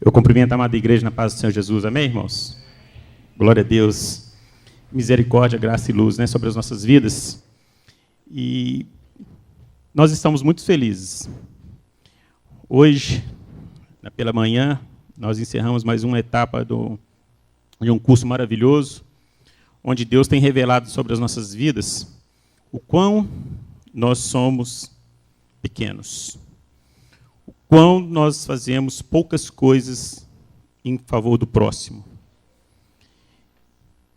Eu cumprimento a amada igreja na paz do Senhor Jesus. Amém, irmãos? Glória a Deus. Misericórdia, graça e luz, né, sobre as nossas vidas. E nós estamos muito felizes. Hoje, pela manhã, nós encerramos mais uma etapa de um curso maravilhoso, onde Deus tem revelado sobre as nossas vidas o quão nós somos pequenos. O quão nós fazemos poucas coisas em favor do próximo.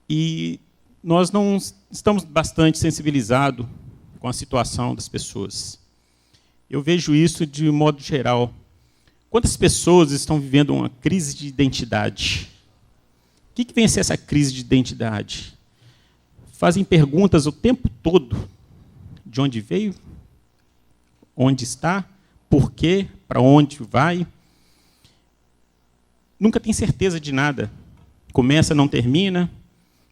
E nós não estamos bastante sensibilizados com a situação das pessoas. Eu vejo isso de modo geral. Quantas pessoas estão vivendo uma crise de identidade? O que vem a ser essa crise de identidade? Fazem perguntas o tempo todo. De onde veio? Onde está? Por quê? Para onde vai? Nunca tem certeza de nada. Começa, não termina.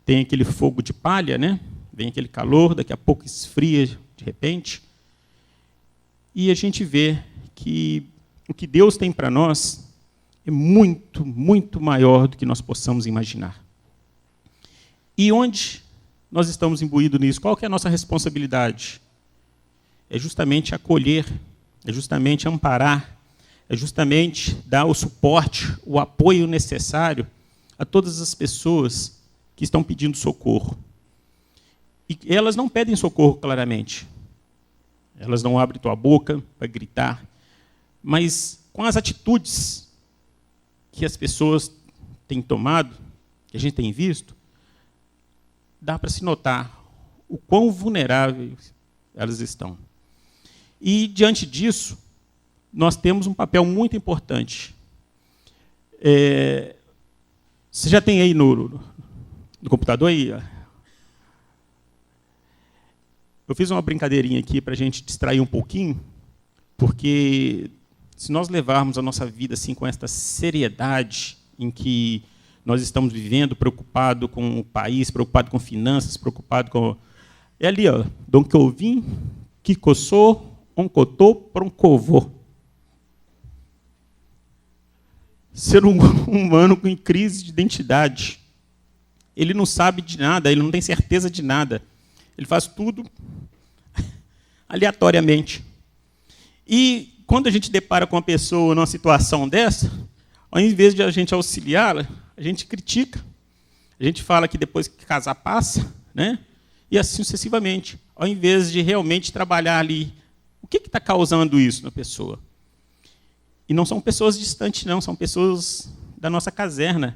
Tem aquele fogo de palha, né? Vem aquele calor, daqui a pouco esfria de repente. E a gente vê que o que Deus tem para nós é muito, muito maior do que nós possamos imaginar. E onde nós estamos imbuídos nisso? Qual que é a nossa responsabilidade? É justamente acolher, é justamente amparar, é justamente dar o suporte, o apoio necessário a todas as pessoas que estão pedindo socorro. E elas não pedem socorro claramente. Elas não abrem tua boca para gritar, mas com as atitudes que as pessoas têm tomado, que a gente tem visto, dá para se notar o quão vulneráveis elas estão. E, diante disso, nós temos um papel muito importante. Você já tem aí no computador? Aí? Eu fiz uma brincadeirinha aqui para a gente distrair um pouquinho, porque se nós levarmos a nossa vida assim, com esta seriedade em que nós estamos vivendo, preocupado com o país, preocupado com finanças, preocupado com... É ali, ó, Dom Quovin, que coçou, oncotô, proncovô. Ser humano com crise de identidade. Ele não sabe de nada, ele não tem certeza de nada. Ele faz tudo aleatoriamente. E quando a gente depara com uma pessoa numa situação dessa, ao invés de a gente auxiliá-la, a gente critica. A gente fala que depois que casar passa, né? E assim sucessivamente. Ao invés de realmente trabalhar ali, o que está causando isso na pessoa? E não são pessoas distantes, não, são pessoas da nossa caserna.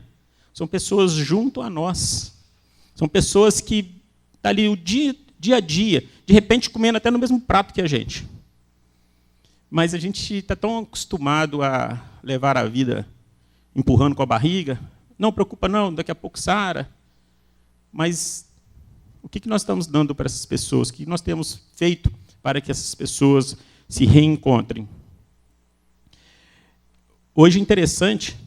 São pessoas junto a nós. São pessoas que estão ali o dia a dia, de repente comendo até no mesmo prato que a gente. Mas a gente está tão acostumado a levar a vida empurrando com a barriga. Não preocupa não, daqui a pouco sara. Mas o que nós estamos dando para essas pessoas? O que nós temos feito para que essas pessoas se reencontrem? Hoje é interessante,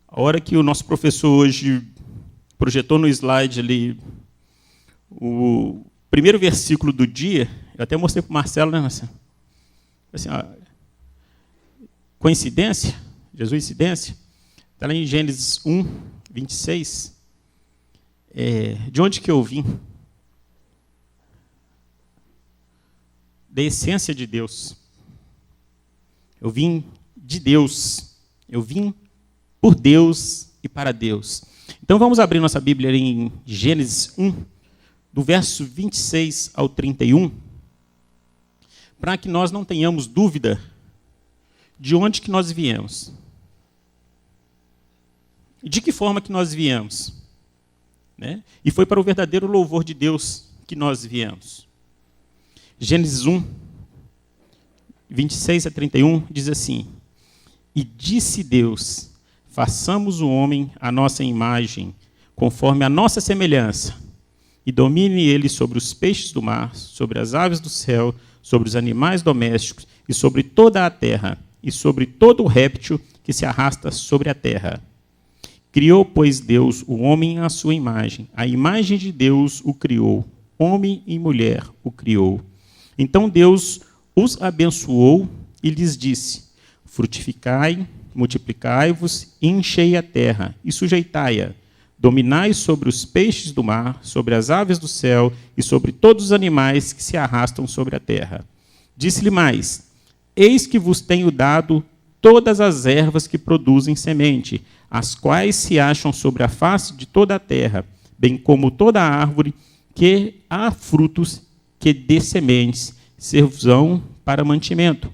a hora que o nosso professor hoje projetou no slide ali o primeiro versículo do dia, eu até mostrei para o Marcelo, né, Marcelo? Assim, ó, coincidência? Jesuicidência? Está lá em Gênesis 1, 26. De onde que eu vim? Da essência de Deus. Eu vim de Deus. Eu vim por Deus e para Deus. Então vamos abrir nossa Bíblia em Gênesis 1, do verso 26 ao 31, para que nós não tenhamos dúvida de onde que nós viemos. E de que forma que nós viemos. Né? E foi para o verdadeiro louvor de Deus que nós viemos. Gênesis 1, 26 a 31, diz assim: E disse Deus, façamos o homem à nossa imagem, conforme a nossa semelhança, e domine ele sobre os peixes do mar, sobre as aves do céu, sobre os animais domésticos, e sobre toda a terra, e sobre todo o réptil que se arrasta sobre a terra. Criou, pois, Deus o homem à sua imagem. A imagem de Deus o criou. Homem e mulher o criou. Então Deus os abençoou e lhes disse: frutificai, multiplicai-vos, enchei a terra e sujeitai-a. Dominai sobre os peixes do mar, sobre as aves do céu e sobre todos os animais que se arrastam sobre a terra. Disse-lhe mais: eis que vos tenho dado todas as ervas que produzem semente, as quais se acham sobre a face de toda a terra, bem como toda árvore que há frutos que dê sementes, servirão para mantimento.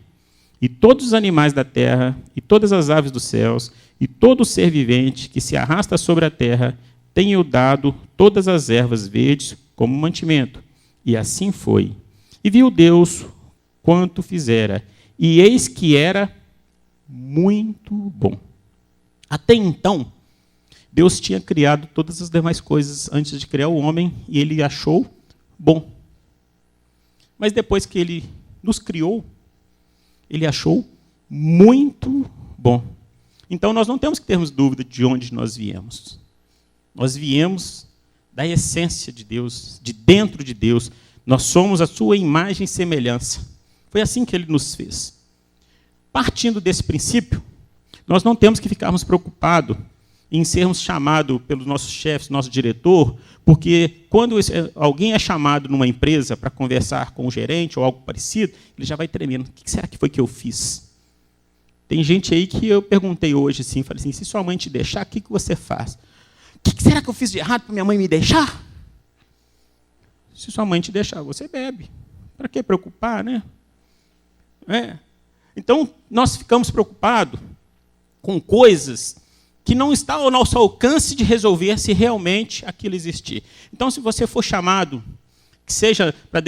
E todos os animais da terra, e todas as aves dos céus, e todo ser vivente que se arrasta sobre a terra, tenho dado todas as ervas verdes como mantimento. E assim foi. E viu Deus quanto fizera, e eis que era muito bom. Até então, Deus tinha criado todas as demais coisas antes de criar o homem, e ele achou bom. Mas depois que ele nos criou, ele achou muito bom. Então, nós não temos que termos dúvida de onde nós viemos. Nós viemos da essência de Deus, de dentro de Deus. Nós somos a sua imagem e semelhança. Foi assim que ele nos fez. Partindo desse princípio, nós não temos que ficarmos preocupados em sermos chamados pelos nossos chefes, nosso diretor, porque quando alguém é chamado numa empresa para conversar com o gerente ou algo parecido, ele já vai tremendo. O que será que foi que eu fiz? Tem gente aí que eu perguntei hoje, assim, falei assim, se sua mãe te deixar, o que você faz? O que será que eu fiz de errado para minha mãe me deixar? Se sua mãe te deixar, você bebe. Para que preocupar, né? Então, nós ficamos preocupados com coisas que não está ao nosso alcance de resolver se realmente aquilo existir. Então, se você for chamado, que seja para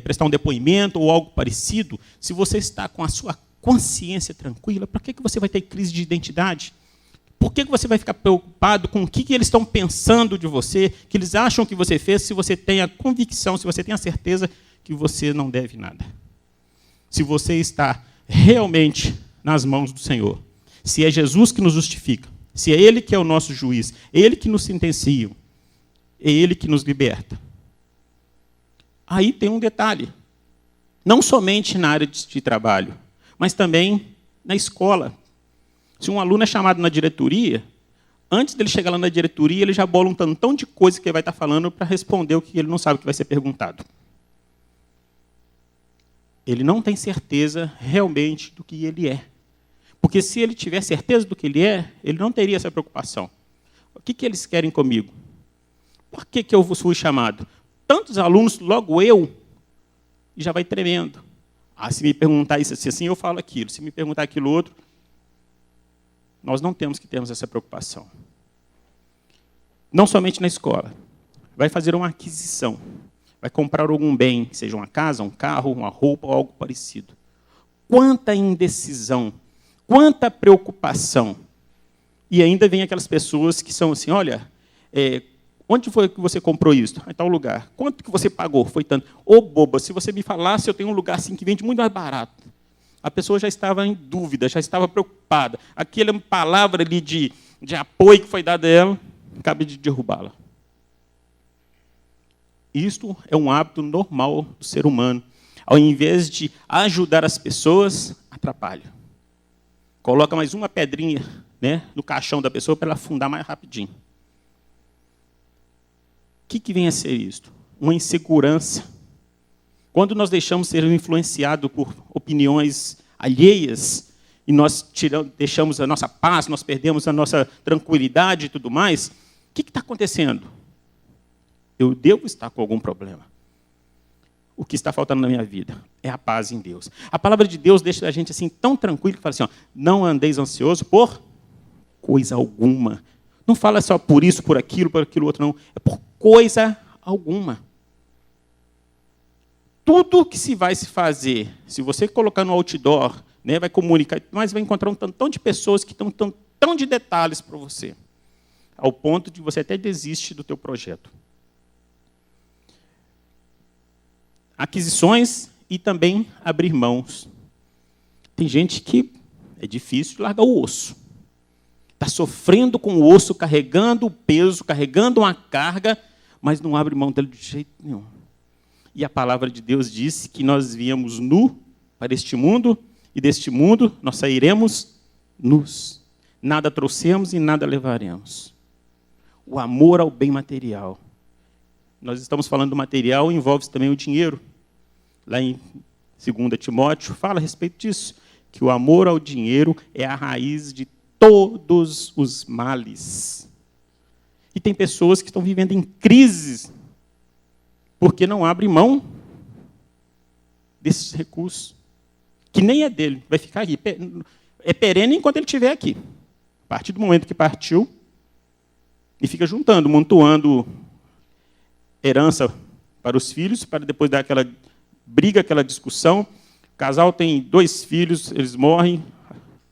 prestar um depoimento ou algo parecido, se você está com a sua consciência tranquila, para que você vai ter crise de identidade? Por que você vai ficar preocupado com o que eles estão pensando de você, que eles acham que você fez, se você tem a convicção, se você tem a certeza que você não deve nada? Se você está realmente nas mãos do Senhor, se é Jesus que nos justifica, se é Ele que é o nosso juiz, é Ele que nos sentencia, é Ele que nos liberta. Aí tem um detalhe, não somente na área de trabalho, mas também na escola. Se um aluno é chamado na diretoria, antes dele chegar lá na diretoria, ele já bola um tantão de coisa que ele vai estar falando para responder o que ele não sabe que vai ser perguntado. Ele não tem certeza realmente do que ele é. Porque se ele tiver certeza do que ele é, ele não teria essa preocupação. O que eles querem comigo? Por que eu fui chamado? Tantos alunos, logo eu, e já vai tremendo. Se me perguntar isso assim, eu falo aquilo. Se me perguntar aquilo outro, nós não temos que termos essa preocupação. Não somente na escola. Vai fazer uma aquisição. Vai comprar algum bem, seja uma casa, um carro, uma roupa ou algo parecido. Quanta indecisão, quanta preocupação. E ainda vem aquelas pessoas que são assim, olha, onde foi que você comprou isso? Em tal lugar. Quanto que você pagou? Foi tanto. Ô, boba, se você me falasse, eu tenho um lugar assim que vende muito mais barato. A pessoa já estava em dúvida, já estava preocupada. Aquela palavra ali de apoio que foi dada a ela, cabe de derrubá-la. Isto é um hábito normal do ser humano. Ao invés de ajudar as pessoas, atrapalha. Coloca mais uma pedrinha, né, no caixão da pessoa para ela afundar mais rapidinho. O que vem a ser isto? Uma insegurança. Quando nós deixamos ser influenciados por opiniões alheias, e nós deixamos a nossa paz, nós perdemos a nossa tranquilidade e tudo mais, o que está acontecendo? Eu devo estar com algum problema. O que está faltando na minha vida é a paz em Deus. A palavra de Deus deixa a gente assim tão tranquilo que fala assim, ó, não andeis ansioso por coisa alguma. Não fala só por isso, por aquilo outro, não. É por coisa alguma. Tudo que se vai se fazer, se você colocar no outdoor, né, vai comunicar, mas vai encontrar um tantão de pessoas que estão tão de detalhes para você, ao ponto de você até desiste do teu projeto. Aquisições e também abrir mãos. Tem gente que é difícil largar o osso. Está sofrendo com o osso, carregando o peso, carregando uma carga, mas não abre mão dele de jeito nenhum. E a palavra de Deus disse que nós viemos nu para este mundo, e deste mundo nós sairemos nus. Nada trouxemos e nada levaremos. O amor ao bem material. Nós estamos falando do material, envolve também o dinheiro. Lá em 2 Timóteo, fala a respeito disso, que o amor ao dinheiro é a raiz de todos os males. E tem pessoas que estão vivendo em crises porque não abrem mão desses recursos, que nem é dele, vai ficar aqui. É perene enquanto ele estiver aqui. A partir do momento que partiu, e fica juntando, montuando herança para os filhos, para depois dar aquela briga, aquela discussão. O casal tem 2 filhos, eles morrem,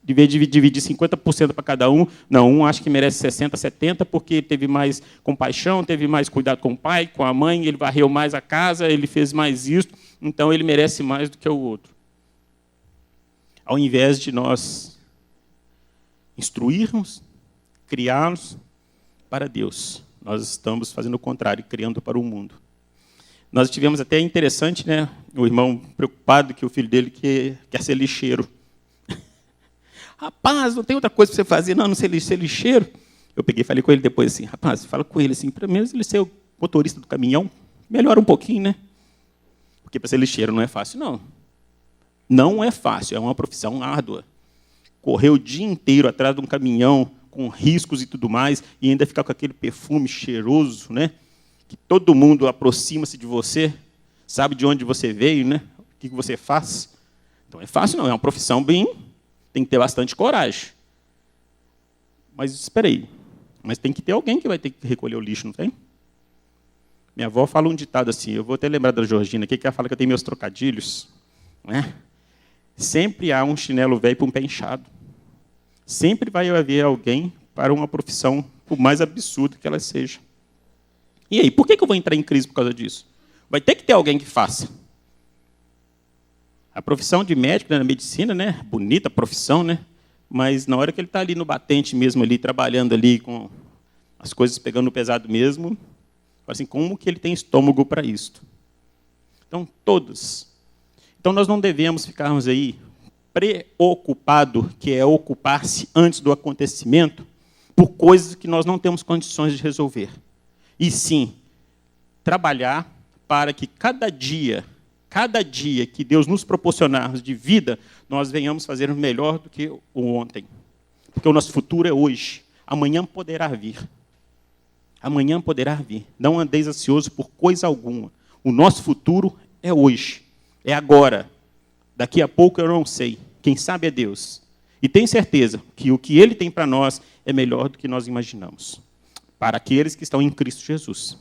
de vez de dividir 50% para cada um. Não, um acha que merece 60, 70, porque teve mais compaixão, teve mais cuidado com o pai, com a mãe, ele varreu mais a casa, ele fez mais isso, então ele merece mais do que o outro. Ao invés de nós instruirmos, criarmos para Deus, nós estamos fazendo o contrário, criando para o mundo. Nós tivemos até interessante, né, o irmão preocupado que o filho dele quer ser lixeiro. Rapaz, não tem outra coisa para você fazer, não sei ser lixeiro. Eu peguei e falei com ele depois assim, rapaz, fala com ele assim, pelo menos ele ser o motorista do caminhão, melhora um pouquinho, né? Porque para ser lixeiro não é fácil, não. Não é fácil, é uma profissão árdua. Correr o dia inteiro atrás de um caminhão, com riscos e tudo mais, e ainda ficar com aquele perfume cheiroso, né? Que todo mundo aproxima-se de você, sabe de onde você veio, né? O que você faz. Então, é fácil não, é uma profissão bem... Tem que ter bastante coragem. Mas, espera aí, mas tem que ter alguém que vai ter que recolher o lixo, não tem? Minha avó fala um ditado assim, eu vou até lembrar da Georgina aqui, que ela fala que eu tenho meus trocadilhos, né? Sempre há um chinelo velho para um pé inchado. Sempre vai haver alguém para uma profissão, por mais absurda que ela seja. E aí, por que eu vou entrar em crise por causa disso? Vai ter que ter alguém que faça. A profissão de médico, né, na medicina, né, bonita profissão, né, mas na hora que ele está ali no batente mesmo, ali, trabalhando ali com as coisas pegando pesado mesmo, assim, como que ele tem estômago para isso? Então, todos. Então, nós não devemos ficarmos aí preocupado, que é ocupar-se antes do acontecimento, por coisas que nós não temos condições de resolver. E sim, trabalhar para que cada dia que Deus nos proporcionar de vida, nós venhamos fazer melhor do que o ontem. Porque o nosso futuro é hoje. Amanhã poderá vir. Amanhã poderá vir. Não andeis ansioso por coisa alguma. O nosso futuro é hoje. É agora. Daqui a pouco eu não sei. Quem sabe é Deus. E tenho certeza que o que Ele tem para nós é melhor do que nós imaginamos. Para aqueles que estão em Cristo Jesus.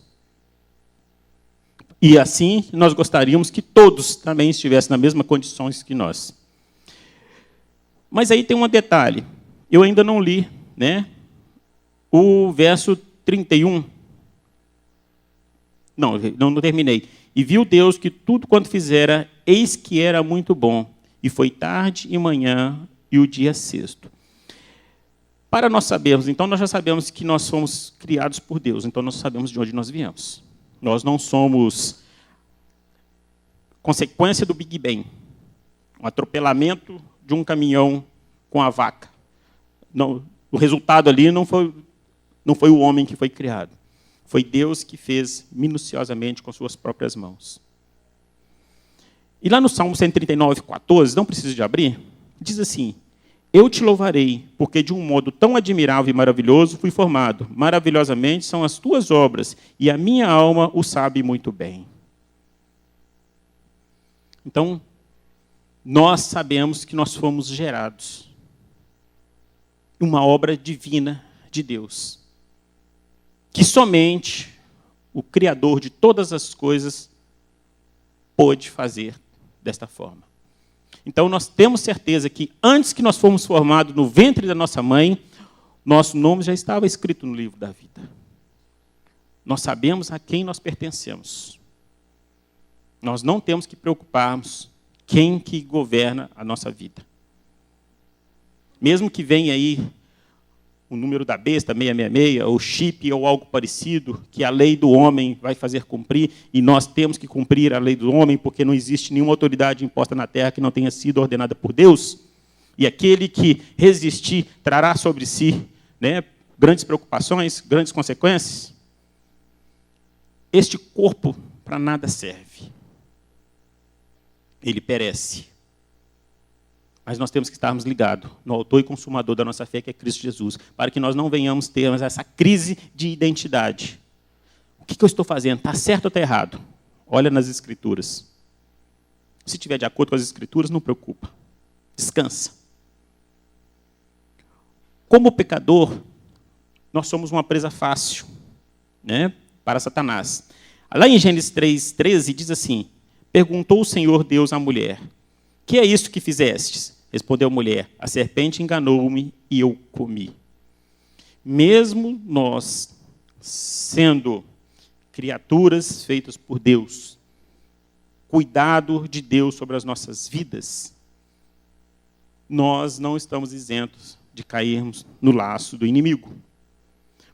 E assim, nós gostaríamos que todos também estivessem nas mesmas condições que nós. Mas aí tem um detalhe. Eu ainda não li, né, o verso 31. Não terminei. E viu Deus que tudo quanto fizera, eis que era muito bom. E foi tarde e manhã e o dia sexto. Para nós sabermos, então nós já sabemos que nós somos criados por Deus. Então nós sabemos de onde nós viemos. Nós não somos consequência do Big Bang, um atropelamento de um caminhão com a vaca. Não, o resultado ali não foi o homem que foi criado. Foi Deus que fez minuciosamente com suas próprias mãos. E lá no Salmo 139, 14, não precisa de abrir, diz assim, eu te louvarei, porque de um modo tão admirável e maravilhoso fui formado. Maravilhosamente são as tuas obras, e a minha alma o sabe muito bem. Então, nós sabemos que nós fomos gerados. Uma obra divina de Deus. Que somente o Criador de todas as coisas pôde fazer desta forma. Então, nós temos certeza que, antes que nós fomos formados no ventre da nossa mãe, nosso nome já estava escrito no livro da vida. Nós sabemos a quem nós pertencemos. Nós não temos que preocuparmos quem que governa a nossa vida. Mesmo que venha aí o número da besta, 666, ou chip, ou algo parecido, que a lei do homem vai fazer cumprir, e nós temos que cumprir a lei do homem, porque não existe nenhuma autoridade imposta na terra que não tenha sido ordenada por Deus, E aquele que resistir trará sobre si, né, grandes preocupações, grandes consequências. Este corpo para nada serve. Ele perece. Mas nós temos que estarmos ligados no autor e consumador da nossa fé, que é Cristo Jesus, para que nós não venhamos ter essa crise de identidade. O que eu estou fazendo? Está certo ou está errado? Olha nas Escrituras. Se estiver de acordo com as Escrituras, não preocupa. Descansa. Como pecador, nós somos uma presa fácil, né, para Satanás. Lá em Gênesis 3:13 diz assim: perguntou o Senhor Deus à mulher: que é isto que fizestes? Respondeu a mulher: a serpente enganou-me e eu comi. Mesmo nós, sendo criaturas feitas por Deus, cuidado de Deus sobre as nossas vidas, nós não estamos isentos de cairmos no laço do inimigo.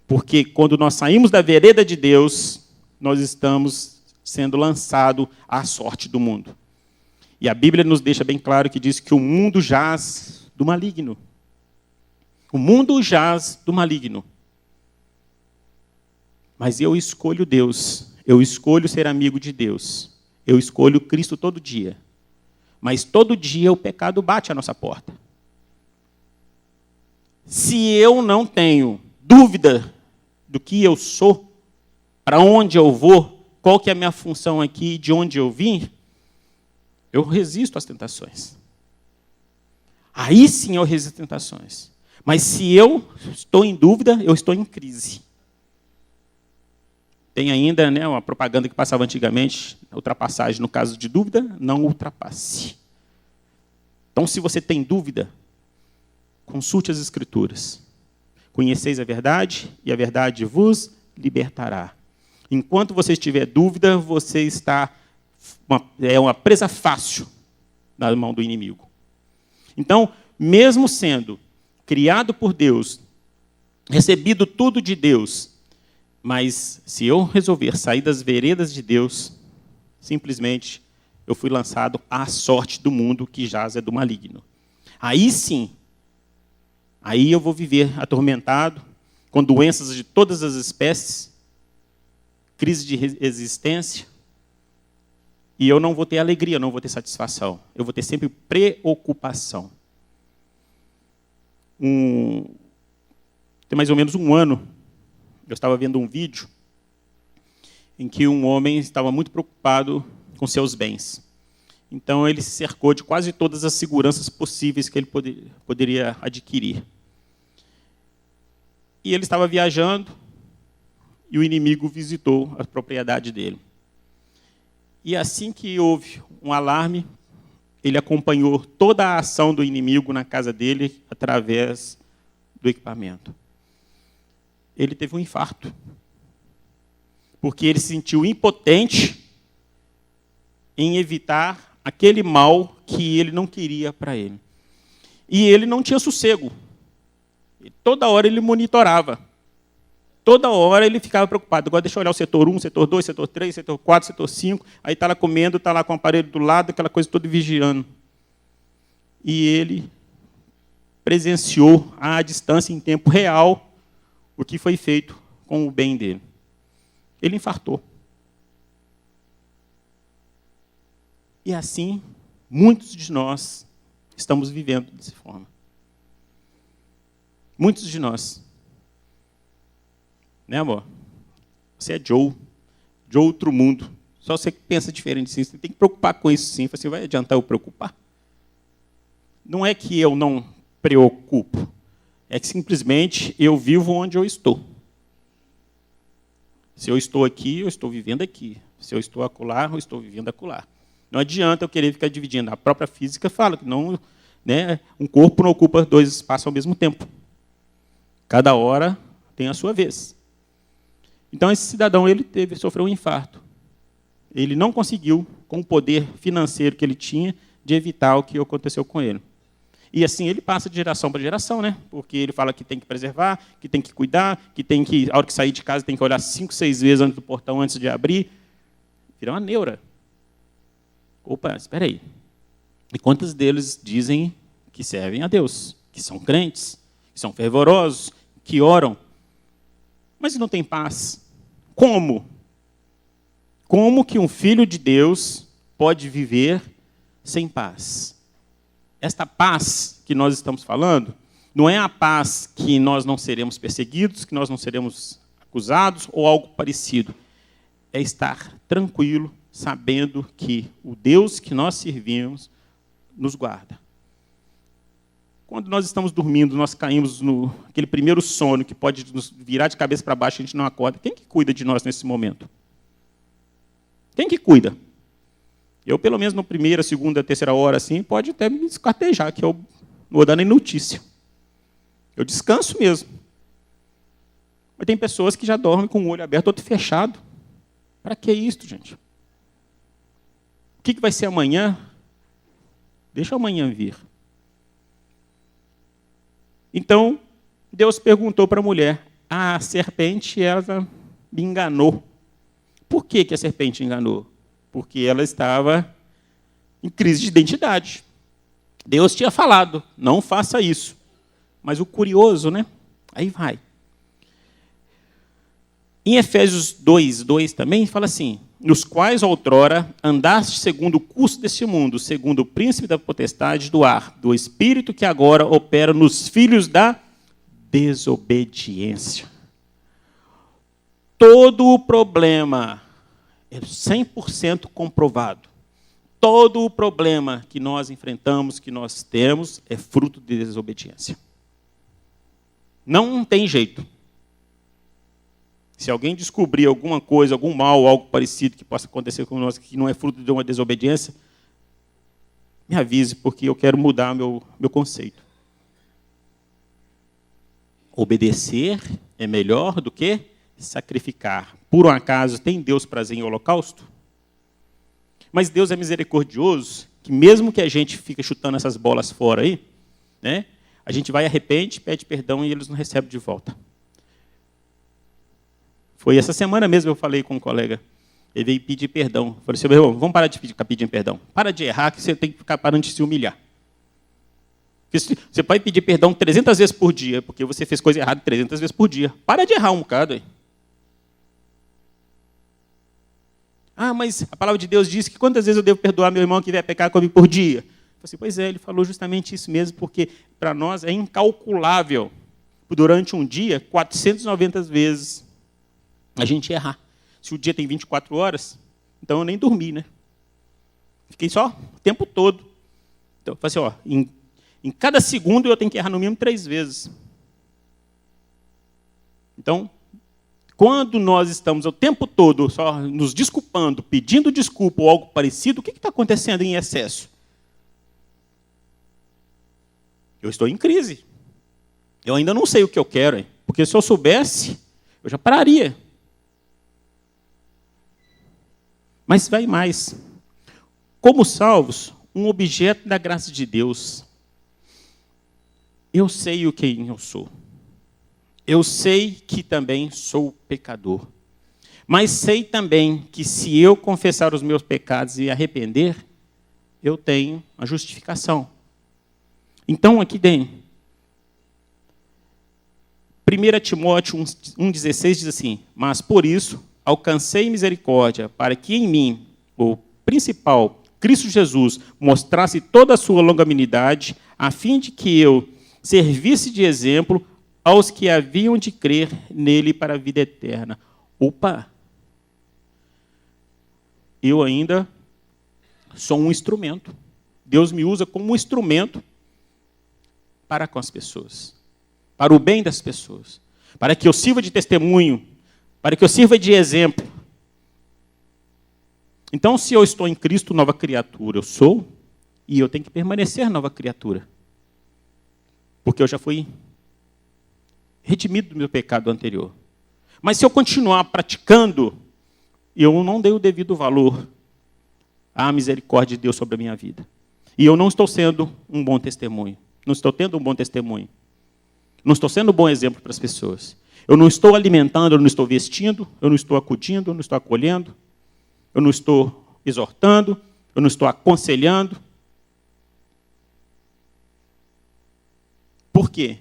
Porque quando nós saímos da vereda de Deus, nós estamos sendo lançados à sorte do mundo. E a Bíblia nos deixa bem claro que diz que o mundo jaz do maligno. O mundo jaz do maligno. Mas eu escolho Deus. Eu escolho ser amigo de Deus. Eu escolho Cristo todo dia. Mas todo dia o pecado bate à nossa porta. Se eu não tenho dúvida do que eu sou, para onde eu vou, qual que é a minha função aqui, de onde eu vim, eu resisto às tentações. Aí sim eu resisto às tentações. Mas se eu estou em dúvida, eu estou em crise. Tem ainda, né, uma propaganda que passava antigamente, ultrapassagem, no caso de dúvida, não ultrapasse. Então, se você tem dúvida, consulte as Escrituras. Conheceis a verdade, e a verdade vos libertará. Enquanto você estiver dúvida, você está uma presa fácil na mão do inimigo. Então, mesmo sendo criado por Deus, recebido tudo de Deus, mas se eu resolver sair das veredas de Deus, simplesmente eu fui lançado à sorte do mundo que jaz é do maligno. Aí sim, aí eu vou viver atormentado, com doenças de todas as espécies, crise de existência, e eu não vou ter alegria, eu não vou ter satisfação. Eu vou ter sempre preocupação. Tem mais ou menos um ano, eu estava vendo um vídeo em que um homem estava muito preocupado com seus bens. Então, ele se cercou de quase todas as seguranças possíveis que ele poderia adquirir. E ele estava viajando, e o inimigo visitou a propriedade dele. E assim que houve um alarme, ele acompanhou toda a ação do inimigo na casa dele através do equipamento. Ele teve um infarto, porque ele se sentiu impotente em evitar aquele mal que ele não queria para ele. E ele não tinha sossego. Toda hora ele monitorava. Toda hora ele ficava preocupado. Agora deixa eu olhar o setor 1, setor 2, setor 3, setor 4, setor 5. Aí está lá comendo, está lá com o aparelho do lado, aquela coisa toda vigiando. E ele presenciou à distância, em tempo real, o que foi feito com o bem dele. Ele infartou. E assim, muitos de nós estamos vivendo dessa forma. Muitos de nós. Né, amor? Você é Joe outro mundo. Só você que pensa diferente, sim. Você tem que preocupar com isso, sim. Você vai adiantar eu preocupar? Não é que eu não preocupo. É que simplesmente eu vivo onde eu estou. Se eu estou aqui, eu estou vivendo aqui. Se eu estou acolá, eu estou vivendo acolá. Não adianta eu querer ficar dividindo. A própria física fala que não, né, um corpo não ocupa dois espaços ao mesmo tempo. Cada hora tem a sua vez. Então, esse cidadão sofreu um infarto. Ele não conseguiu, com o poder financeiro que ele tinha, de evitar o que aconteceu com ele. E assim ele passa de geração para geração, né? Porque ele fala que tem que preservar, que tem que cuidar, que tem que, a hora que sair de casa, tem que olhar 5, 6 vezes antes do portão, antes de abrir. Vira uma neura. Opa, espera aí. E quantos deles dizem que servem a Deus, que são crentes, que são fervorosos, que oram, mas não tem paz. Como? Como que um filho de Deus pode viver sem paz? Esta paz que nós estamos falando não é a paz que nós não seremos perseguidos, que nós não seremos acusados ou algo parecido. É estar tranquilo, sabendo que o Deus que nós servimos nos guarda. Quando nós estamos dormindo, nós caímos naquele primeiro sono que pode nos virar de cabeça para baixo e a gente não acorda. Quem que cuida de nós nesse momento? Quem que cuida? Eu, pelo menos, na primeira, segunda, terceira hora, assim, pode até me esquartejar, que eu não vou dar nem notícia. Eu descanso mesmo. Mas tem pessoas que já dormem com o olho aberto, outro fechado. Para que isso, gente? O que vai ser amanhã? Deixa amanhã vir. Então, Deus perguntou para a mulher, a serpente, ela me enganou. Por que a serpente enganou? Porque ela estava em crise de identidade. Deus tinha falado, não faça isso. Mas o curioso, né? Aí vai. Em Efésios 2:2 também, fala assim, nos quais outrora andaste segundo o curso deste mundo, segundo o príncipe da potestade do ar, do espírito que agora opera nos filhos da desobediência. Todo o problema é 100% comprovado. Todo o problema que nós enfrentamos, que nós temos, é fruto de desobediência. Não tem jeito. Se alguém descobrir alguma coisa, algum mal, algo parecido que possa acontecer com nós, que não é fruto de uma desobediência, me avise, porque eu quero mudar meu conceito. Obedecer é melhor do que sacrificar. Por um acaso, tem Deus prazer em holocausto? Mas Deus é misericordioso, que mesmo que a gente fique chutando essas bolas fora aí, né, a gente vai, arrepende, pede perdão e eles não recebem de volta. Foi essa semana mesmo eu falei com um colega, ele veio pedir perdão. Eu falei assim, meu irmão, vamos parar de ficar pedindo perdão. Para de errar, que você tem que ficar parando de se humilhar. Você pode pedir perdão 300 vezes por dia, porque você fez coisa errada 300 vezes por dia. Para de errar um bocado aí. Ah, mas a palavra de Deus diz que quantas vezes eu devo perdoar meu irmão que vier pecar comigo por dia? Eu falei assim, pois é, ele falou justamente isso mesmo, porque para nós é incalculável, durante um dia, 490 vezes a gente errar. Se o dia tem 24 horas, então eu nem dormi, né? Fiquei só o tempo todo. Então, eu falei assim, em cada segundo eu tenho que errar no mínimo 3 vezes. Então, quando nós estamos o tempo todo só nos desculpando, pedindo desculpa ou algo parecido, o que está acontecendo em excesso? Eu estou em crise. Eu ainda não sei o que eu quero, hein? Porque se eu soubesse, eu já pararia. Mas vai mais. Como salvos, um objeto da graça de Deus. Eu sei quem eu sou. Eu sei que também sou pecador. Mas sei também que se eu confessar os meus pecados e arrepender, eu tenho a justificação. Então, aqui tem 1 Timóteo 1,16 diz assim, mas por isso alcancei misericórdia, para que em mim, o principal, Cristo Jesus, mostrasse toda a sua longanimidade, a fim de que eu servisse de exemplo aos que haviam de crer nele para a vida eterna. Opa! Eu ainda sou um instrumento. Deus me usa como um instrumento para com as pessoas, para o bem das pessoas, para que eu sirva de testemunho, para que eu sirva de exemplo. Então, se eu estou em Cristo, nova criatura, eu sou, e eu tenho que permanecer nova criatura. Porque eu já fui redimido do meu pecado anterior. Mas se eu continuar praticando, eu não dei o devido valor à misericórdia de Deus sobre a minha vida. E eu não estou sendo um bom testemunho. Não estou tendo um bom testemunho. Não estou sendo um bom exemplo para as pessoas. Eu não estou alimentando, eu não estou vestindo, eu não estou acudindo, eu não estou acolhendo, eu não estou exortando, eu não estou aconselhando. quê?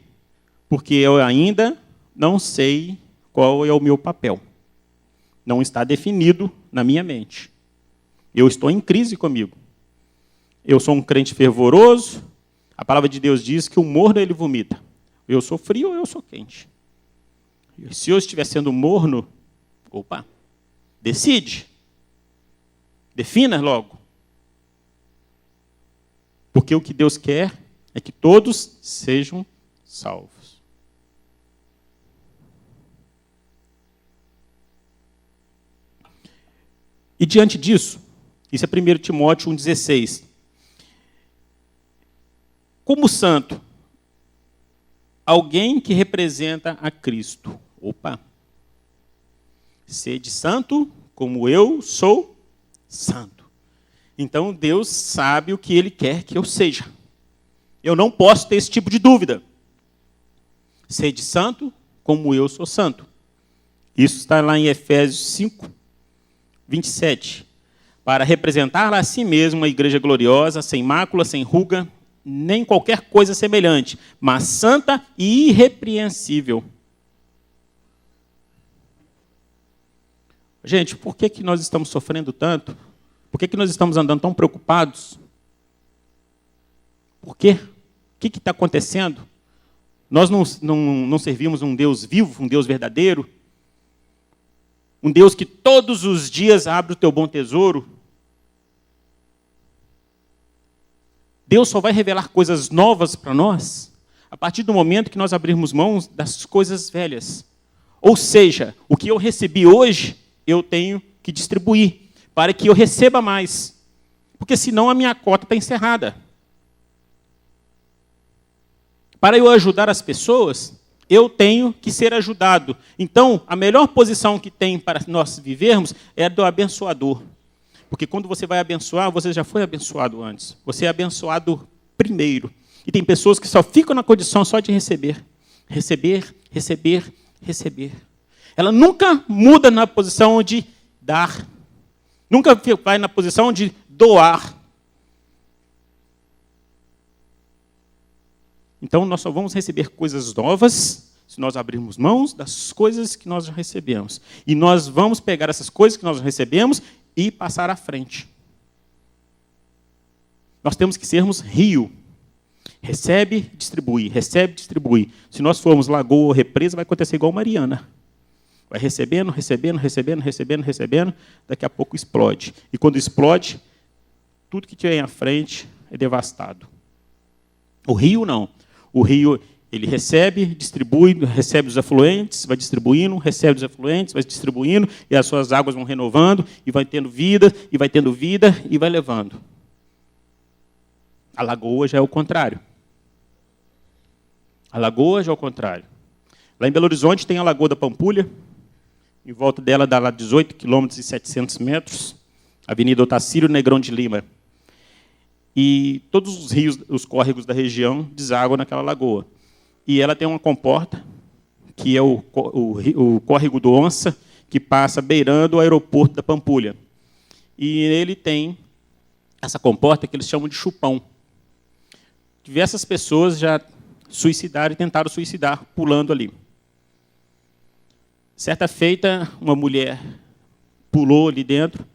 Porque eu ainda não sei qual é o meu papel. Não está definido na minha mente. Eu estou em crise comigo. Eu sou um crente fervoroso. A palavra de Deus diz que o morno ele vomita. Eu sou frio ou eu sou quente. Se eu estiver sendo morno, decide. Defina logo. Porque o que Deus quer é que todos sejam salvos. E diante disso, isso é 1 Timóteo 1,16. Como santo, alguém que representa a Cristo. Sede santo como eu sou santo. Então Deus sabe o que Ele quer que eu seja. Eu não posso ter esse tipo de dúvida. Sede santo como eu sou santo. Isso está lá em Efésios 5, 27. Para representar a si mesmo uma igreja gloriosa, sem mácula, sem ruga, nem qualquer coisa semelhante, mas santa e irrepreensível. Gente, por que nós estamos sofrendo tanto? Por que nós estamos andando tão preocupados? Por quê? O que está acontecendo? Nós não servimos um Deus vivo, um Deus verdadeiro? Um Deus que todos os dias abre o teu bom tesouro? Deus só vai revelar coisas novas para nós a partir do momento que nós abrirmos mãos das coisas velhas. Ou seja, o que eu recebi hoje, eu tenho que distribuir, para que eu receba mais. Porque senão a minha cota está encerrada. Para eu ajudar as pessoas, eu tenho que ser ajudado. Então, a melhor posição que tem para nós vivermos é a do abençoador. Porque quando você vai abençoar, você já foi abençoado antes. Você é abençoado primeiro. E tem pessoas que só ficam na condição só de receber. Receber, receber, receber. Ela nunca muda na posição de dar. Nunca vai na posição de doar. Então, nós só vamos receber coisas novas se nós abrirmos mãos das coisas que nós já recebemos. E nós vamos pegar essas coisas que nós já recebemos e passar à frente. Nós temos que sermos rio. Recebe, distribui, recebe, distribui. Se nós formos lagoa ou represa, vai acontecer igual Mariana. Vai recebendo, recebendo, recebendo, recebendo, recebendo, daqui a pouco explode. E quando explode, tudo que tiver à frente é devastado. O rio não. O rio, ele recebe, distribui, recebe os afluentes, vai distribuindo, recebe os afluentes, vai distribuindo, e as suas águas vão renovando, e vai tendo vida, e vai tendo vida, e vai levando. A lagoa já é o contrário. A lagoa já é o contrário. Lá em Belo Horizonte tem a Lagoa da Pampulha, em volta dela dá lá 18 quilômetros e 700 metros, Avenida Otacílio Negrão de Lima. E todos os rios, os córregos da região, desaguam naquela lagoa. E ela tem uma comporta, que é o córrego do Onça, que passa beirando o aeroporto da Pampulha. E ele tem essa comporta que eles chamam de chupão. Diversas pessoas já suicidaram e tentaram suicidar pulando ali. Certa feita, uma mulher pulou ali dentro,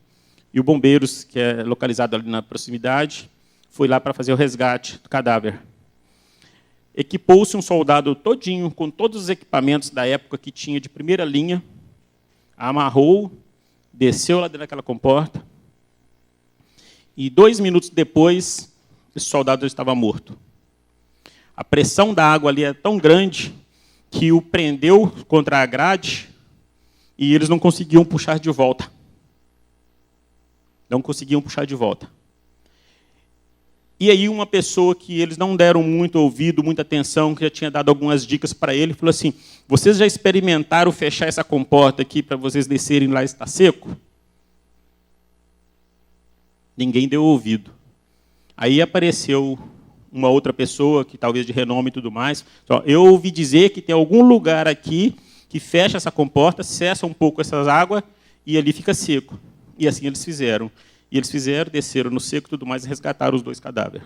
e o Bombeiros, que é localizado ali na proximidade, foi lá para fazer o resgate do cadáver. Equipou-se um soldado todinho, com todos os equipamentos da época que tinha de primeira linha, amarrou, desceu lá dentro daquela comporta, e 2 minutos depois, esse soldado estava morto. A pressão da água ali é tão grande que o prendeu contra a grade e eles não conseguiam puxar de volta. Não conseguiam puxar de volta. E aí uma pessoa que eles não deram muito ouvido, muita atenção, que já tinha dado algumas dicas para ele, falou assim, vocês já experimentaram fechar essa comporta aqui para vocês descerem lá e está seco? Ninguém deu ouvido. Aí apareceu uma outra pessoa, que talvez de renome e tudo mais. Eu ouvi dizer que tem algum lugar aqui que fecha essa comporta, cessa um pouco essas águas e ali fica seco. E assim eles fizeram. E eles fizeram, desceram no seco e tudo mais e resgataram os 2 cadáveres.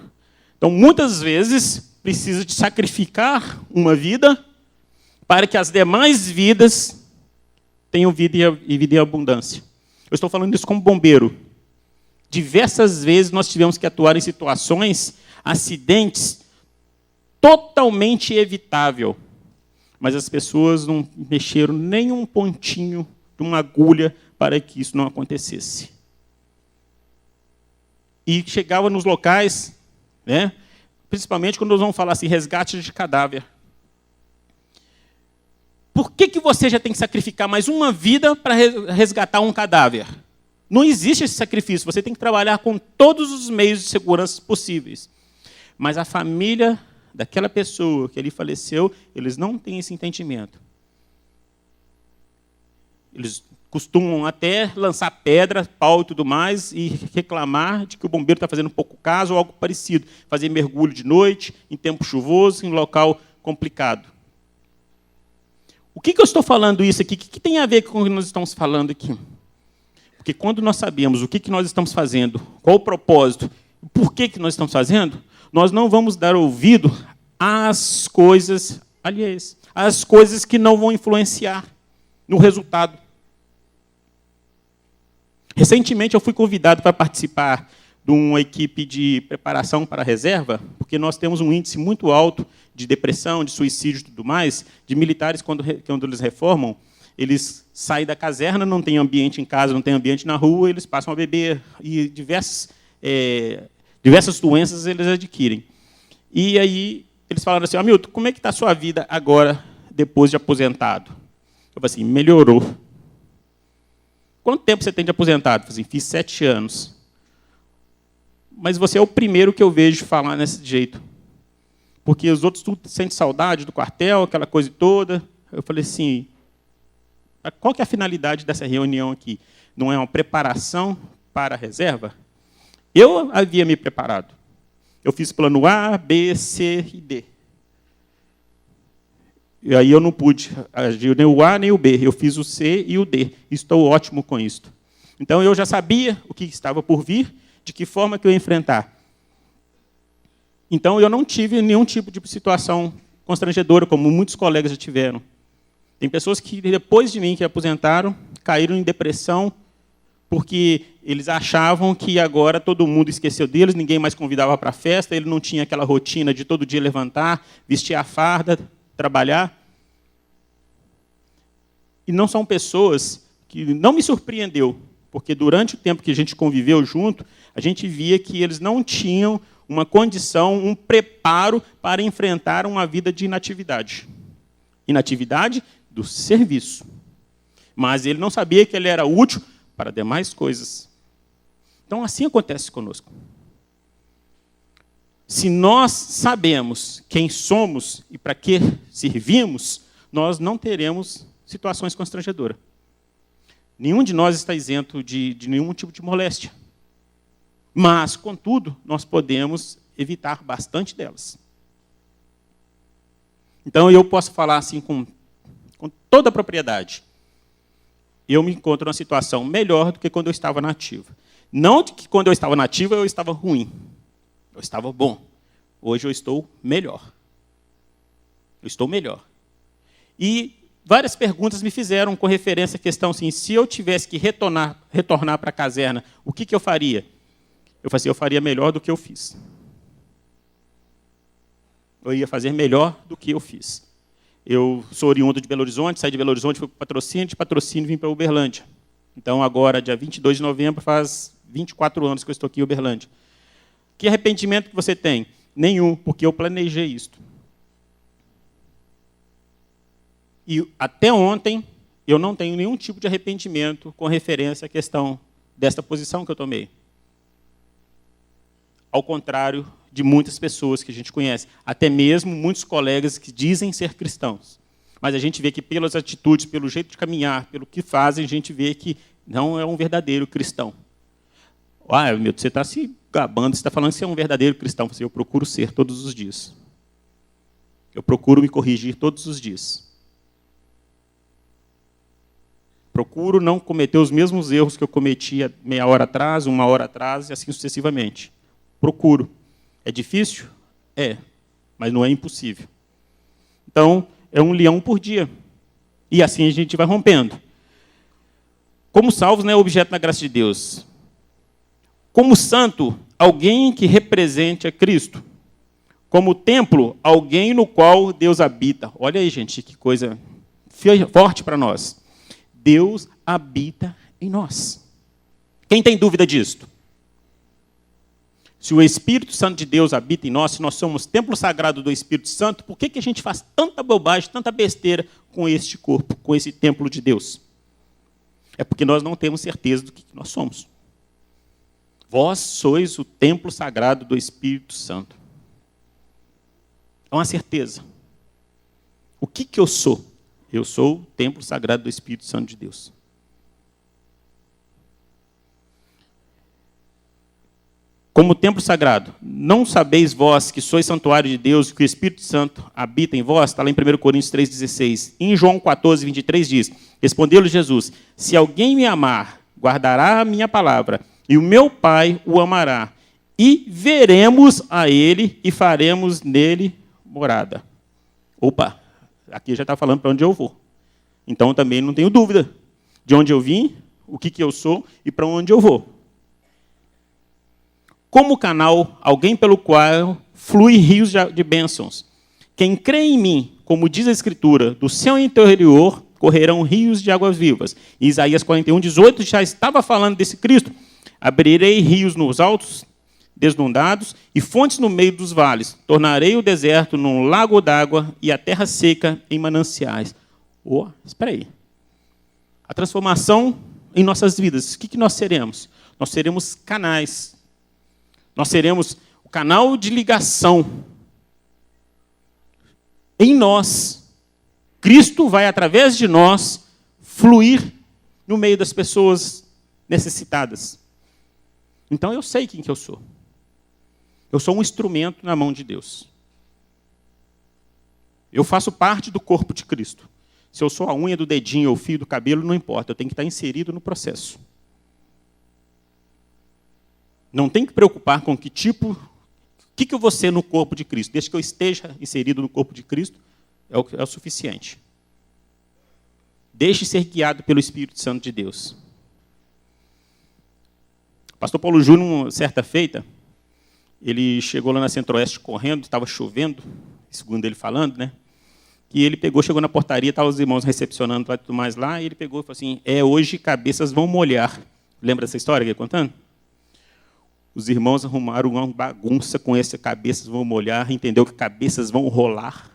Então, muitas vezes, precisa de sacrificar uma vida para que as demais vidas tenham vida e vida em abundância. Eu estou falando isso como bombeiro. Diversas vezes nós tivemos que atuar em situações, acidentes, totalmente evitável. Mas as pessoas não mexeram nem um pontinho de uma agulha para que isso não acontecesse. E chegava nos locais, né, principalmente quando nós vamos falar assim, resgate de cadáver. Por que você já tem que sacrificar mais uma vida para resgatar um cadáver? Não existe esse sacrifício. Você tem que trabalhar com todos os meios de segurança possíveis. Mas a família daquela pessoa que ali faleceu, eles não têm esse entendimento. Eles costumam até lançar pedra, pau e tudo mais, e reclamar de que o bombeiro está fazendo pouco caso ou algo parecido. Fazer mergulho de noite, em tempo chuvoso, em local complicado. O que eu estou falando isso aqui? O que tem a ver com o que nós estamos falando aqui? Porque quando nós sabemos o que nós estamos fazendo, qual o propósito, por que nós estamos fazendo, nós não vamos dar ouvido às coisas alheias, às coisas que não vão influenciar no resultado. Recentemente eu fui convidado para participar de uma equipe de preparação para a reserva, porque nós temos um índice muito alto de depressão, de suicídio e tudo mais, de militares, quando eles reformam, eles saem da caserna, não tem ambiente em casa, não tem ambiente na rua, eles passam a beber, e diversas doenças eles adquirem. E aí eles falaram assim, Hamilton, como é que está a sua vida agora, depois de aposentado? Eu falei assim, melhorou. Quanto tempo você tem de aposentado? Eu falei assim, fiz 7 anos. Mas você é o primeiro que eu vejo falar desse jeito. Porque os outros tudo sentem saudade do quartel, aquela coisa toda. Eu falei assim, qual que é a finalidade dessa reunião aqui? Não é uma preparação para a reserva? Eu havia me preparado. Eu fiz plano A, B, C e D. E aí eu não pude agir nem o A nem o B. Eu fiz o C e o D. Estou ótimo com isso. Então eu já sabia o que estava por vir, de que forma que eu ia enfrentar. Então eu não tive nenhum tipo de situação constrangedora, como muitos colegas já tiveram. Tem pessoas que, depois de mim, que aposentaram, caíram em depressão, porque eles achavam que agora todo mundo esqueceu deles, ninguém mais convidava para a festa, ele não tinha aquela rotina de todo dia levantar, vestir a farda, trabalhar. E não são pessoas que não me surpreendeu, porque durante o tempo que a gente conviveu junto, a gente via que eles não tinham uma condição, um preparo para enfrentar uma vida de inatividade. Inatividade do serviço. Mas ele não sabia que ele era útil para demais coisas. Então, assim acontece conosco. Se nós sabemos quem somos e para que servimos, nós não teremos situações constrangedoras. Nenhum de nós está isento de nenhum tipo de moléstia. Mas, contudo, nós podemos evitar bastante delas. Então, eu posso falar assim com toda a propriedade. Eu me encontro numa situação melhor do que quando eu estava na ativa. Não de que quando eu estava na ativa eu estava ruim. Eu estava bom. Hoje eu estou melhor. Eu estou melhor. E várias perguntas me fizeram com referência à questão assim, se eu tivesse que retornar para a caserna, o que eu faria? Eu falei assim, eu faria melhor do que eu fiz. Eu ia fazer melhor do que eu fiz. Eu sou oriundo de Belo Horizonte, saí de Belo Horizonte, fui para Patrocínio, de Patrocínio vim para Uberlândia. Então, agora, dia 22 de novembro, faz 24 anos que eu estou aqui em Uberlândia. Que arrependimento que você tem? Nenhum, porque eu planejei isto. E até ontem, eu não tenho nenhum tipo de arrependimento com referência à questão desta posição que eu tomei. Ao contrário de muitas pessoas que a gente conhece, até mesmo muitos colegas que dizem ser cristãos. Mas a gente vê que pelas atitudes, pelo jeito de caminhar, pelo que fazem, a gente vê que não é um verdadeiro cristão. Meu, você está se gabando, você está falando que você é um verdadeiro cristão. Eu procuro ser todos os dias. Eu procuro me corrigir todos os dias. Procuro não cometer os mesmos erros que eu cometia meia hora atrás, 1 hora atrás, e assim sucessivamente. Procuro. É difícil? É, mas não é impossível. Então, é um leão por dia. E assim a gente vai rompendo. Como salvos, não é objeto da graça de Deus. Como santo, alguém que represente a Cristo. Como templo, alguém no qual Deus habita. Olha aí, gente, que coisa forte para nós. Deus habita em nós. Quem tem dúvida disto? Se o Espírito Santo de Deus habita em nós, se nós somos templo sagrado do Espírito Santo, por que a gente faz tanta bobagem, tanta besteira com este corpo, com esse templo de Deus? É porque nós não temos certeza do que nós somos. Vós sois o templo sagrado do Espírito Santo. É uma certeza. O que eu sou? Eu sou o templo sagrado do Espírito Santo de Deus. Como templo sagrado, não sabeis vós que sois santuário de Deus e que o Espírito Santo habita em vós? Está lá em 1 Coríntios 3,16. Em João 14, 23 diz, respondeu-lhe Jesus, se alguém me amar, guardará a minha palavra, e o meu Pai o amará, e veremos a ele e faremos nele morada. Opa, aqui já está falando para onde eu vou. Então também não tenho dúvida de onde eu vim, o que eu sou e para onde eu vou. Como canal, alguém pelo qual flui rios de bênçãos. Quem crê em mim, como diz a Escritura, do seu interior correrão rios de águas vivas. E Isaías 41, 18 já estava falando desse Cristo. Abrirei rios nos altos, desnudados, e fontes no meio dos vales. Tornarei o deserto num lago d'água e a terra seca em mananciais. Espera aí. A transformação em nossas vidas. O que nós seremos? Nós seremos canais. Nós seremos o canal de ligação. Em nós, Cristo vai, através de nós, fluir no meio das pessoas necessitadas. Então, eu sei quem que eu sou. Eu sou um instrumento na mão de Deus. Eu faço parte do corpo de Cristo. Se eu sou a unha do dedinho ou o fio do cabelo, não importa. Eu tenho que estar inserido no processo. Não tem que preocupar com que tipo, o que eu vou ser no corpo de Cristo. Desde que eu esteja inserido no corpo de Cristo, é o suficiente. Deixe ser guiado pelo Espírito Santo de Deus. O pastor Paulo Júnior, certa feita, ele chegou lá na Centro-Oeste correndo, estava chovendo, segundo ele falando, né? E ele chegou na portaria, estavam os irmãos recepcionando e tudo mais lá, e ele pegou e falou assim, hoje cabeças vão molhar. Lembra dessa história que ele ia contando? Os irmãos arrumaram uma bagunça com essa cabeças vão molhar, entendeu que cabeças vão rolar.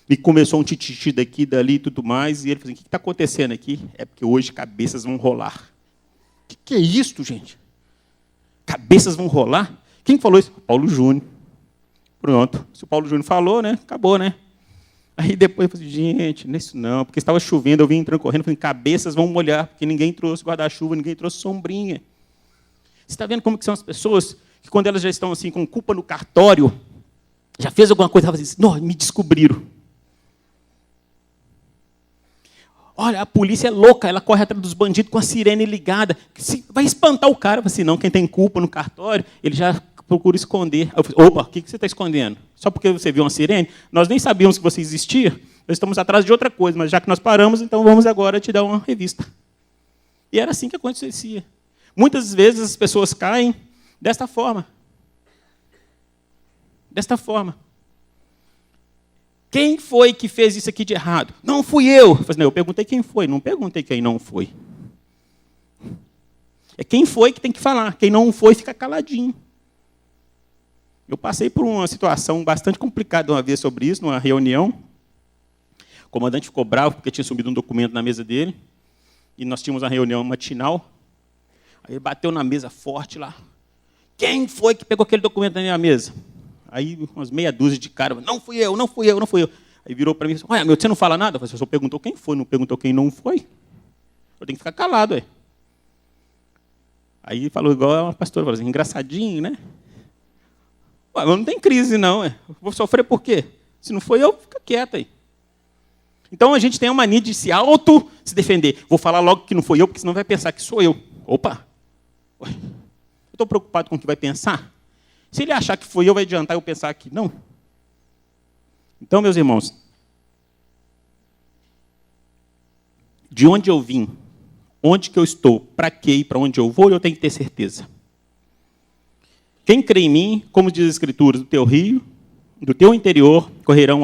E começou um tititi daqui, dali e tudo mais, e ele falou assim, o que está acontecendo aqui? É porque hoje cabeças vão rolar. O que é isso, gente? Cabeças vão rolar? Quem falou isso? Paulo Júnior. Pronto. Se o Paulo Júnior falou, né? Acabou, né? Aí depois eu falei, gente, não é isso não, porque estava chovendo, eu vim entrando correndo, falei, cabeças vão molhar, porque ninguém trouxe guarda-chuva, ninguém trouxe sombrinha. Você está vendo como que são as pessoas que, quando elas já estão assim, com culpa no cartório, já fez alguma coisa, ela fala assim, não, me descobriram. Olha, a polícia é louca, ela corre atrás dos bandidos com a sirene ligada. Vai espantar o cara, assim, não, quem tem culpa no cartório, ele já procura esconder. Eu falei, opa, o que você está escondendo? Só porque você viu uma sirene? Nós nem sabíamos que você existia, nós estamos atrás de outra coisa, mas já que nós paramos, então vamos agora te dar uma revista. E era assim que acontecia. Muitas vezes as pessoas caem desta forma. Desta forma. Quem foi que fez isso aqui de errado? Não fui eu. Eu perguntei quem foi, não perguntei quem não foi. É quem foi que tem que falar. Quem não foi, fica caladinho. Eu passei por uma situação bastante complicada uma vez sobre isso, numa reunião. O comandante ficou bravo porque tinha subido um documento na mesa dele. E nós tínhamos uma reunião matinal. Aí ele bateu na mesa forte lá. Quem foi que pegou aquele documento na minha mesa? Aí umas meia dúzia de cara, não fui eu, não fui eu, não fui eu. Aí virou para mim e disse, olha, meu, você não fala nada? Você só perguntou quem foi, não perguntou quem não foi. Eu tenho que ficar calado, ué. Aí falou igual a pastora, falou assim, engraçadinho, né? Ué, mas não tem crise não, ué. Vou sofrer por quê? Se não foi eu, fica quieto aí. Então a gente tem a mania de se defender. Vou falar logo que não foi eu, porque senão vai pensar que sou eu. Opa! Ué, eu estou preocupado com o que vai pensar? Se ele achar que foi eu, vai adiantar eu pensar que não? Então, meus irmãos, de onde eu vim, onde que eu estou, para quê e para onde eu vou, eu tenho que ter certeza. Quem crê em mim, como diz as Escrituras, do teu rio, do teu interior, correrão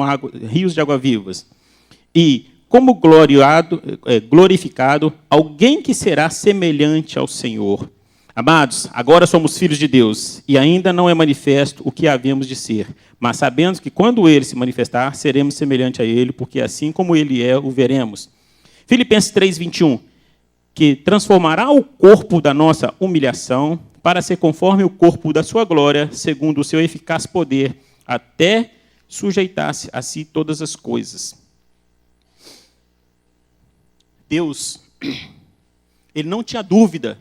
rios de água vivas. E, como glorificado, alguém que será semelhante ao Senhor. Amados, agora somos filhos de Deus, e ainda não é manifesto o que havemos de ser. Mas sabemos que quando Ele se manifestar, seremos semelhantes a Ele, porque assim como Ele é, o veremos. Filipenses 3:21, que transformará o corpo da nossa humilhação para ser conforme o corpo da sua glória, segundo o seu eficaz poder, até sujeitar-se a si todas as coisas. Deus, Ele não tinha dúvida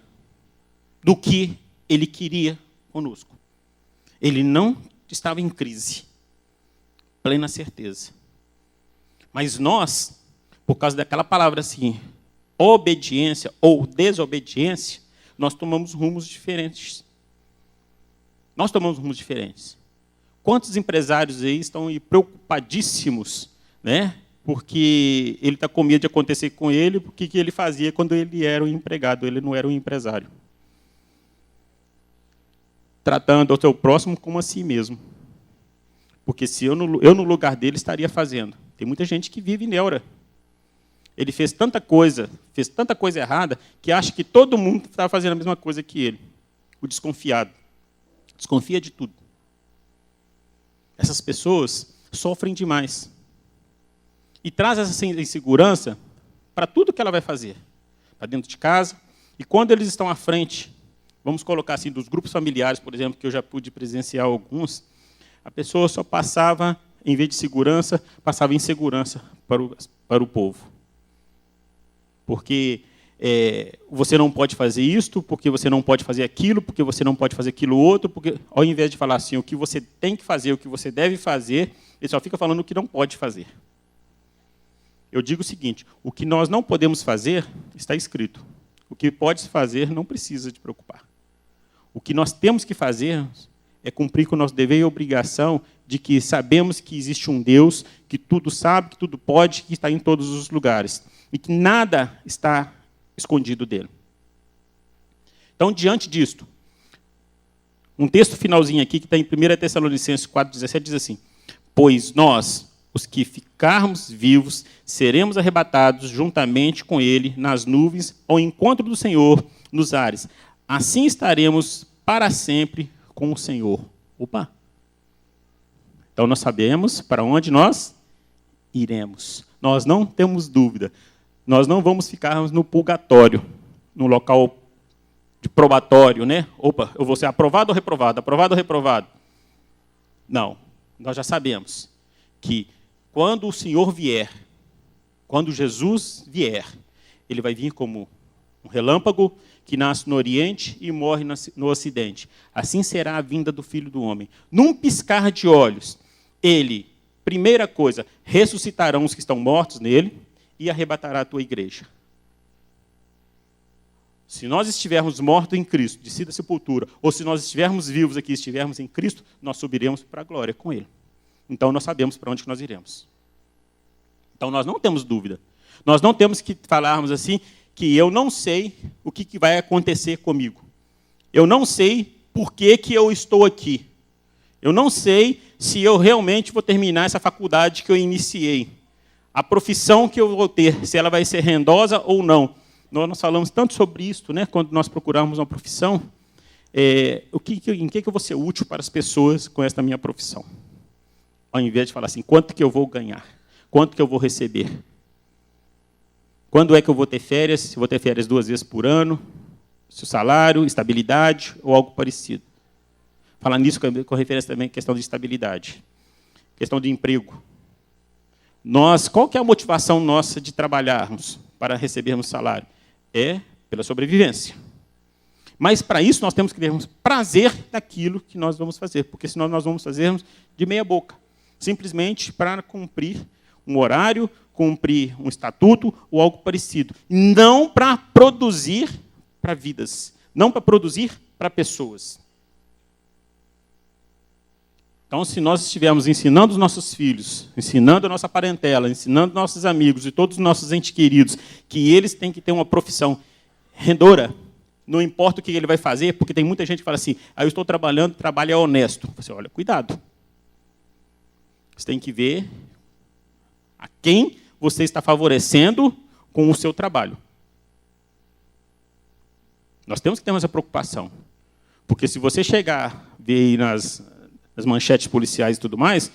do que Ele queria conosco. Ele não estava em crise, plena certeza. Mas nós, por causa daquela palavra assim, obediência ou desobediência, nós tomamos rumos diferentes. Nós tomamos rumos diferentes. Quantos empresários aí estão aí preocupadíssimos, né? Porque ele está com medo de acontecer com ele, porque que ele fazia quando ele era um empregado, ele não era um empresário. Tratando o seu próximo como a si mesmo. Porque se eu no lugar dele estaria fazendo. Tem muita gente que vive neura. Ele fez tanta coisa errada, que acha que todo mundo está fazendo a mesma coisa que ele. O desconfiado. Desconfia de tudo. Essas pessoas sofrem demais. E traz essa insegurança para tudo que ela vai fazer. Para dentro de casa. E quando eles estão à frente, vamos colocar assim, dos grupos familiares, por exemplo, que eu já pude presenciar alguns, a pessoa só passava, em vez de segurança, passava insegurança para o povo. Porque você não pode fazer isto, porque você não pode fazer aquilo, porque você não pode fazer aquilo outro, porque ao invés de falar assim, o que você tem que fazer, o que você deve fazer, ele só fica falando o que não pode fazer. Eu digo o seguinte, o que nós não podemos fazer, está escrito. O que pode se fazer, não precisa de preocupar. O que nós temos que fazer é cumprir com o nosso dever e obrigação de que sabemos que existe um Deus que tudo sabe, que tudo pode, que está em todos os lugares. E que nada está escondido dele. Então, diante disto, um texto finalzinho aqui, que está em 1 Tessalonicenses 4,17, diz assim, pois nós, os que ficarmos vivos, seremos arrebatados juntamente com ele nas nuvens, ao encontro do Senhor nos ares. Assim estaremos para sempre com o Senhor. Opa! Então, nós sabemos para onde nós iremos. Nós não temos dúvida. Nós não vamos ficar no purgatório, no local de probatório, né? Opa, eu vou ser aprovado ou reprovado? Aprovado ou reprovado? Não. Nós já sabemos que quando o Senhor vier, quando Jesus vier, ele vai vir como um relâmpago que nasce no Oriente e morre no Ocidente. Assim será a vinda do Filho do Homem. Num piscar de olhos, ele, primeira coisa, ressuscitarão os que estão mortos nele, e arrebatará a tua igreja. Se nós estivermos mortos em Cristo, descida a sepultura, ou se nós estivermos vivos aqui, estivermos em Cristo, nós subiremos para a glória com Ele. Então, nós sabemos para onde que nós iremos. Então, nós não temos dúvida. Nós não temos que falarmos assim, que eu não sei o que vai acontecer comigo. Eu não sei por que eu estou aqui. Eu não sei se eu realmente vou terminar essa faculdade que eu iniciei. A profissão que eu vou ter, se ela vai ser rendosa ou não. Nós falamos tanto sobre isso, né, quando nós procuramos uma profissão, em que eu vou ser útil para as pessoas com esta minha profissão? Ao invés de falar assim, quanto que eu vou ganhar? Quanto que eu vou receber? Quando é que eu vou ter férias? Se vou ter férias 2 vezes por ano? Se o salário, estabilidade ou algo parecido? Falar nisso com referência também à questão de estabilidade. Questão de emprego. Qual que é a motivação nossa de trabalharmos para recebermos salário? É pela sobrevivência. Mas, para isso, nós temos que termos prazer naquilo que nós vamos fazer, porque senão nós vamos fazermos de meia boca, simplesmente para cumprir um horário, cumprir um estatuto ou algo parecido. Não para produzir para vidas, não para produzir para pessoas. Então, se nós estivermos ensinando os nossos filhos, ensinando a nossa parentela, ensinando nossos amigos e todos os nossos entes queridos que eles têm que ter uma profissão rendora, não importa o que ele vai fazer, porque tem muita gente que fala assim, eu estou trabalhando, trabalho é honesto. Você olha, cuidado. Você tem que ver a quem você está favorecendo com o seu trabalho. Nós temos que ter essa preocupação. Porque se você chegar, ver aí nas manchetes policiais e tudo mais,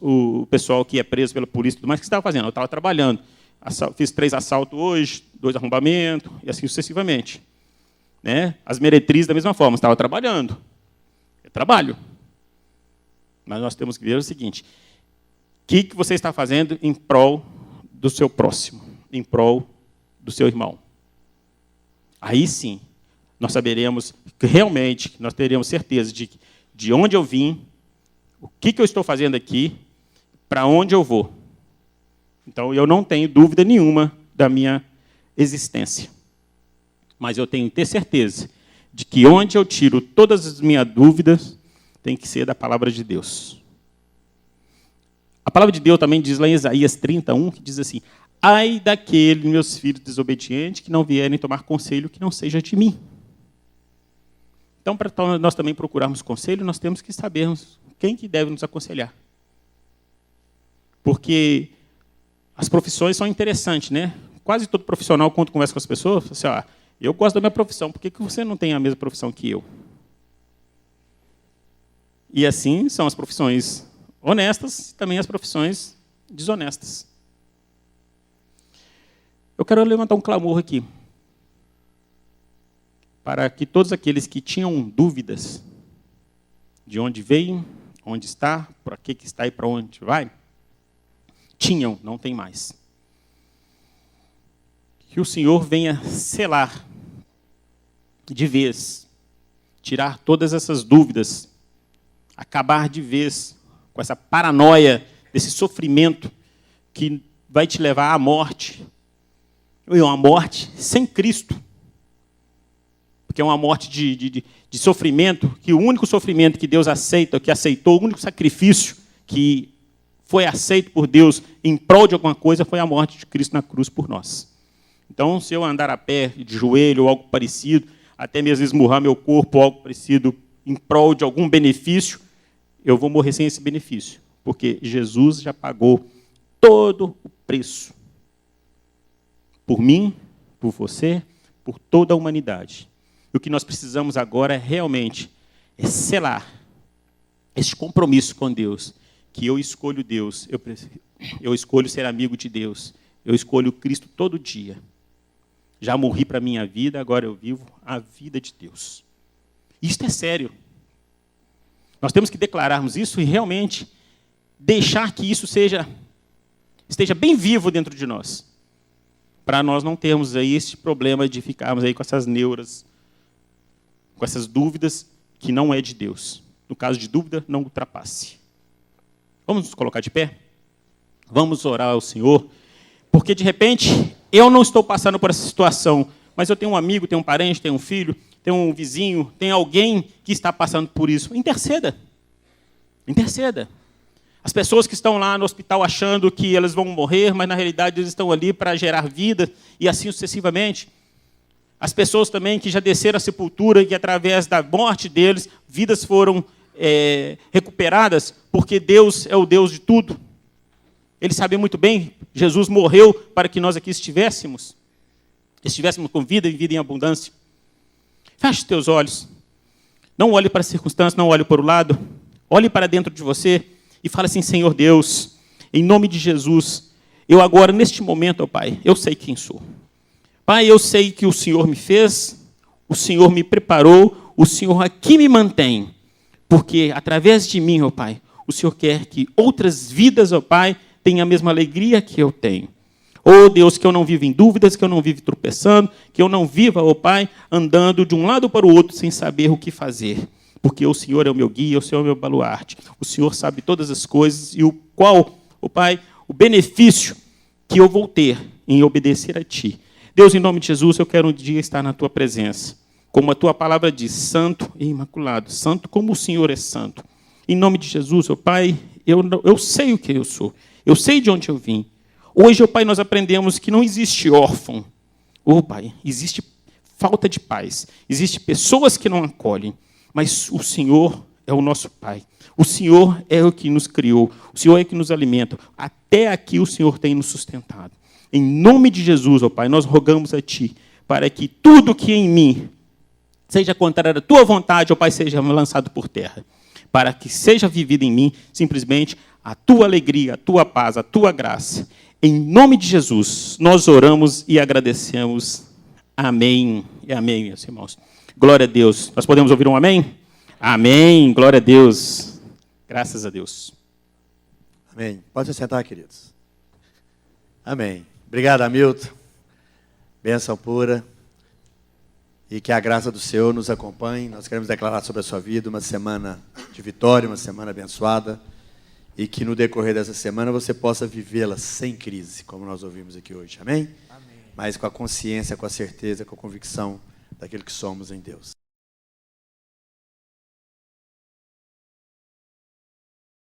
o pessoal que é preso pela polícia e tudo mais, o que você estava fazendo? Eu estava trabalhando. Fiz 3 assaltos hoje, 2 arrombamentos, e assim sucessivamente. Né? As meretrizes da mesma forma, estava trabalhando. É trabalho. Mas nós temos que ver o seguinte, o que você está fazendo em prol do seu próximo, em prol do seu irmão? Aí sim, nós saberemos que realmente, nós teremos certeza de onde eu vim, o que eu estou fazendo aqui, para onde eu vou. Então, eu não tenho dúvida nenhuma da minha existência. Mas eu tenho que ter certeza de que onde eu tiro todas as minhas dúvidas, tem que ser da palavra de Deus. A palavra de Deus também diz lá em Isaías 31, que diz assim, ai daqueles meus filhos desobedientes que não vierem tomar conselho que não seja de mim. Então, para nós também procurarmos conselho, nós temos que sabermos quem que deve nos aconselhar. Porque as profissões são interessantes, né? Quase todo profissional, quando conversa com as pessoas, fala assim, eu gosto da minha profissão, por que você não tem a mesma profissão que eu? E assim são as profissões honestas e também as profissões desonestas. Eu quero levantar um clamor aqui, para que todos aqueles que tinham dúvidas de onde veio, onde está, para que está e para onde vai, tinham, não tem mais. Que o Senhor venha selar de vez, tirar todas essas dúvidas, acabar de vez com essa paranoia, desse sofrimento que vai te levar à morte, ou uma morte sem Cristo. Porque é uma morte de sofrimento, que o único sofrimento que Deus aceita, que aceitou, o único sacrifício que foi aceito por Deus em prol de alguma coisa, foi a morte de Cristo na cruz por nós. Então, se eu andar a pé, de joelho ou algo parecido, até mesmo esmurrar meu corpo ou algo parecido em prol de algum benefício, eu vou morrer sem esse benefício. Porque Jesus já pagou todo o preço. Por mim, por você, por toda a humanidade. E o que nós precisamos agora é realmente selar esse compromisso com Deus, que eu escolho Deus, eu escolho ser amigo de Deus, eu escolho Cristo todo dia. Já morri para a minha vida, agora eu vivo a vida de Deus. Isto é sério. Nós temos que declararmos isso e realmente deixar que isso esteja bem vivo dentro de nós, para nós não termos aí esse problema de ficarmos aí com essas neuras, com essas dúvidas que não é de Deus. No caso de dúvida, não ultrapasse. Vamos nos colocar de pé? Vamos orar ao Senhor, porque de repente eu não estou passando por essa situação, mas eu tenho um amigo, tenho um parente, tenho um filho, tenho um vizinho, tenho alguém que está passando por isso. Interceda. Interceda. As pessoas que estão lá no hospital achando que elas vão morrer, mas na realidade eles estão ali para gerar vida, e assim sucessivamente. As pessoas também que já desceram a sepultura e que através da morte deles, vidas foram recuperadas, porque Deus é o Deus de tudo. Ele sabe muito bem, Jesus morreu para que nós aqui estivéssemos com vida e vida em abundância. Feche os teus olhos. Não olhe para as circunstâncias, não olhe para o lado. Olhe para dentro de você e fale assim, Senhor Deus, em nome de Jesus, eu agora, neste momento, ó Pai, eu sei quem sou. Pai, eu sei que o Senhor me fez, o Senhor me preparou, o Senhor aqui me mantém. Porque, através de mim, ó Pai, o Senhor quer que outras vidas, ó Pai, tenham a mesma alegria que eu tenho. Oh, Deus, que eu não viva em dúvidas, que eu não viva tropeçando, que eu não viva, ó Pai, andando de um lado para o outro sem saber o que fazer. Porque o Senhor é o meu guia, o Senhor é o meu baluarte. O Senhor sabe todas as coisas e ó Pai, o benefício que eu vou ter em obedecer a Ti. Deus, em nome de Jesus, eu quero um dia estar na Tua presença. Como a Tua palavra diz, santo e imaculado. Santo como o Senhor é santo. Em nome de Jesus, ó Pai, eu sei o que eu sou. Eu sei de onde eu vim. Hoje, ó Pai, nós aprendemos que não existe órfão. Ó Pai, existe falta de paz. Existem pessoas que não acolhem. Mas o Senhor é o nosso Pai. O Senhor é o que nos criou. O Senhor é o que nos alimenta. Até aqui o Senhor tem nos sustentado. Em nome de Jesus, ó Pai, nós rogamos a Ti, para que tudo que em mim seja contrário à Tua vontade, ó Pai, seja lançado por terra. Para que seja vivida em mim, simplesmente, a Tua alegria, a Tua paz, a Tua graça. Em nome de Jesus, nós oramos e agradecemos. Amém e amém, meus irmãos. Glória a Deus. Nós podemos ouvir um amém? Amém. Glória a Deus. Graças a Deus. Amém. Pode se sentar, queridos. Amém. Obrigado, Hamilton. Bênção pura. E que a graça do Senhor nos acompanhe. Nós queremos declarar sobre a sua vida uma semana de vitória, uma semana abençoada. E que no decorrer dessa semana você possa vivê-la sem crise, como nós ouvimos aqui hoje. Amém? Amém. Mas com a consciência, com a certeza, com a convicção daquilo que somos em Deus.